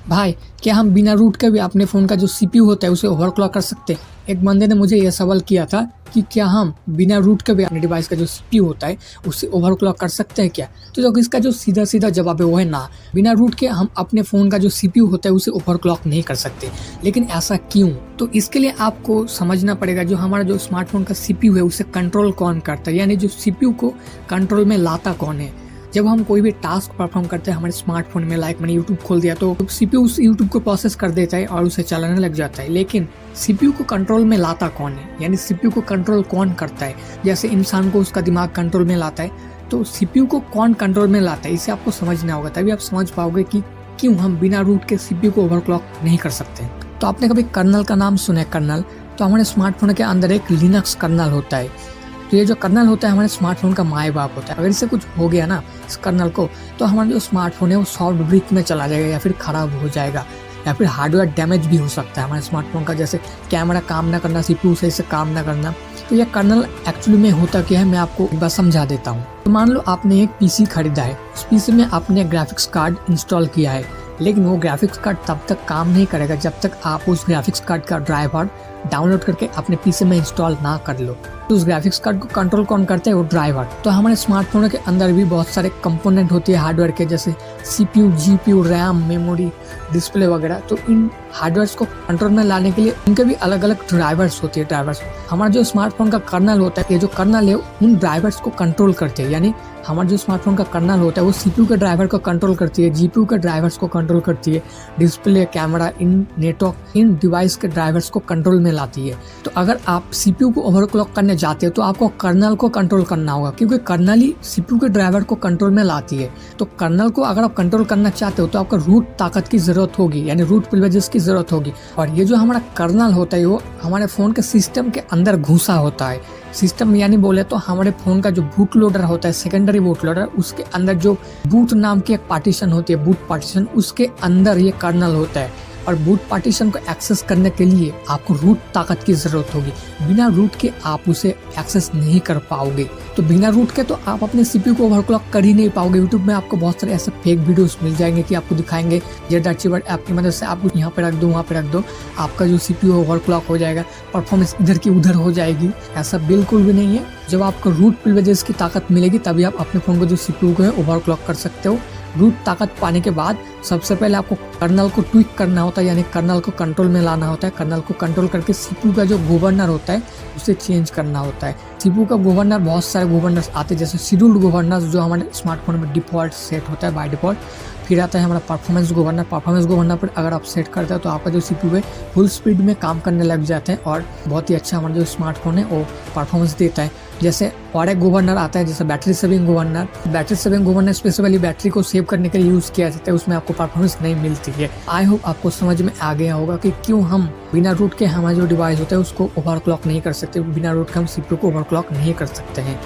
भाई, क्या हम बिना रूट के भी अपने फ़ोन का जो सीपीयू होता है उसे ओवरक्लॉक कर सकते हैं? एक बंदे ने मुझे यह सवाल किया था कि क्या हम बिना रूट के भी अपने डिवाइस का जो सीपीयू होता है उसे ओवरक्लॉक कर सकते हैं क्या? तो देखो, इसका जो सीधा-सीधा जवाब है वो है ना। बिना रूट के हम अपने फ़ोन का जो सीपीयू होता है उसे ओवरक्लॉक नहीं कर सकते। लेकिन ऐसा क्यों? तो इसके लिए आपको समझना पड़ेगा जो हमारा जो स्मार्टफ़ोन का सीपीयू है उसे कंट्रोल कौन करता है, यानी जो सीपीयू को कंट्रोल में लाता कौन है। जब हम कोई भी टास्क परफॉर्म करते हैं हमारे स्मार्टफोन में, लाइक मैंने यूट्यूब खोल दिया तो सीपीयू उस यूट्यूब को प्रोसेस कर देता है और उसे चलाने लग जाता है। लेकिन सीपीयू को कंट्रोल में लाता कौन है, यानी सीपीयू को कंट्रोल कौन करता है? जैसे इंसान को उसका दिमाग कंट्रोल में लाता है, तो सीपीयू को कौन कंट्रोल में लाता है, इसे आपको समझना होगा। तभी आप समझ पाओगे कि क्यों हम बिना रूट के सीपीयू को ओवरक्लॉक नहीं कर सकते। तो आपने कभी कर्नल का नाम सुना है? कर्नल तो हमारे स्मार्टफोन के अंदर एक लिनक्स कर्नल होता है। तो ये जो कर्नल होता है हमारे स्मार्टफोन का माए बाप होता है। अगर इससे कुछ हो गया ना इस कर्नल को, तो हमारा जो स्मार्टफोन है वो सॉफ्ट ब्रिक में चला जाएगा या फिर खराब हो जाएगा या फिर हार्डवेयर डैमेज भी हो सकता है हमारे स्मार्टफोन का। जैसे कैमरा काम ना करना, सीपीयू सही से काम ना करना। तो ये कर्नल एक्चुअली में होता क्या है, मैं आपको एक बार समझा देता हूँ। तो मान लो आपने एक पीसी खरीदा है, उस पीसी में आपने ग्राफिक्स कार्ड इंस्टॉल किया है, लेकिन वो ग्राफिक्स कार्ड तब तक काम नहीं करेगा जब तक आप उस ग्राफिक्स कार्ड का ड्राइवर डाउनलोड करके अपने पीसी में इंस्टॉल ना कर लो। तो उस ग्राफिक्स कार्ड को कंट्रोल कौन करता है? वो ड्राइवर। तो हमारे स्मार्टफोन के अंदर भी बहुत सारे कंपोनेंट होती है हार्डवेयर के, जैसे CPU, GPU, RAM, memory, display वगैरह। तो इन हार्डवेयर को कंट्रोल में लाने के लिए उनके भी अलग अलग ड्राइवर्स होती है। ड्राइवर्स हमारा जो स्मार्टफोन का कर्नल होता है, ये जो कर्नल है उन ड्राइवर्स को कंट्रोल करते हैं। यानी हमारा जो स्मार्टफोन का कर्नल होता है वो सीपीयू के ड्राइवर को कंट्रोल करती है, जीपीयू के ड्राइवर्स को कंट्रोल करती है, डिस्प्ले, कैमरा, इन नेटवर्क, इन डिवाइस के ड्राइवर्स को कंट्रोल में लाती है। तो अगर आप सीपीयू को ओवरक्लॉक करने जाते हो तो आपको कर्नल को कंट्रोल करना होगा, क्योंकि कर्नल ही सीपीयू के ड्राइवर को कंट्रोल में लाती है। तो कर्नल को अगर आप कंट्रोल करना चाहते हो तो आपको रूट ताकत की जरूरत होगी, यानी रूट प्रिविलेजेस की जरूरत होगी। और ये जो हमारा कर्नल होता है वो हमारे फोन के सिस्टम के अंदर घुसा होता है। सिस्टम यानी बोले तो हमारे फोन का जो बूट लोडर होता है, सेकेंडरी बूट लोडर, उसके अंदर जो बूट नाम की एक पार्टीशन होती है, बूट पार्टीशन, उसके अंदर ये कर्नल होता है। और बूट पार्टीशन को एक्सेस करने के लिए आपको रूट ताकत की जरूरत होगी। बिना रूट के आप उसे एक्सेस नहीं कर पाओगे। तो बिना रूट के तो आप अपने सीपीयू को ओवरक्लॉक कर ही नहीं पाओगे। यूट्यूब में आपको बहुत सारे ऐसे फेक वीडियोस मिल जाएंगे कि आपको दिखाएंगे जेड अचीवर ऐप की मदद से आप यहाँ पे रख दो, वहाँ पे रख दो, आपका जो सीपीयू ओवरक्लॉक हो जाएगा, परफॉर्मेंस इधर की उधर हो जाएगी। ऐसा बिल्कुल भी नहीं है। जब आपको रूट प्रिविलेजेस की ताकत मिलेगी तभी आप अपने फोन को जो सीपीयू को है ओवरक्लॉक कर सकते हो। रूट ताकत पाने के बाद सबसे पहले आपको कर्नल को ट्विक करना होता है, यानी कर्नल को कंट्रोल में लाना होता है। कर्नल को कंट्रोल करके सीपीयू का जो गवर्नर होता है उसे चेंज करना होता है। सीपीयू का गवर्नर, बहुत सारे गवर्नर्स आते हैं, जैसे शेड्यूल्ड गवर्नर्स जो हमारे स्मार्टफोन में डिफॉल्ट सेट होता है बाय डिफॉल्ट। फिर आता है हमारा परफॉर्मेंस गवर्नर। परफॉर्मेंस गवर्नर पर अगर आप सेट करते हो तो आपका जो सीपीयू है फुल स्पीड में काम करने लग जाते हैं और बहुत ही अच्छा हमारा जो स्मार्टफोन है वो परफॉर्मेंस देता है। जैसे और एक गवर्नर आता है जैसे battery saving governor. Battery saving governor specially battery को सेव करने के लिए यूज किया जाता है, उसमें आपको परफॉर्मेंस नहीं मिलती है। आई होप आपको समझ में आ गया होगा कि क्यों हम बिना रूट के हमारा जो डिवाइस होता है उसको ओवरक्लॉक नहीं कर सकते, बिना रूट के हम सीपीयू को ओवरक्लॉक नहीं कर सकते हैं।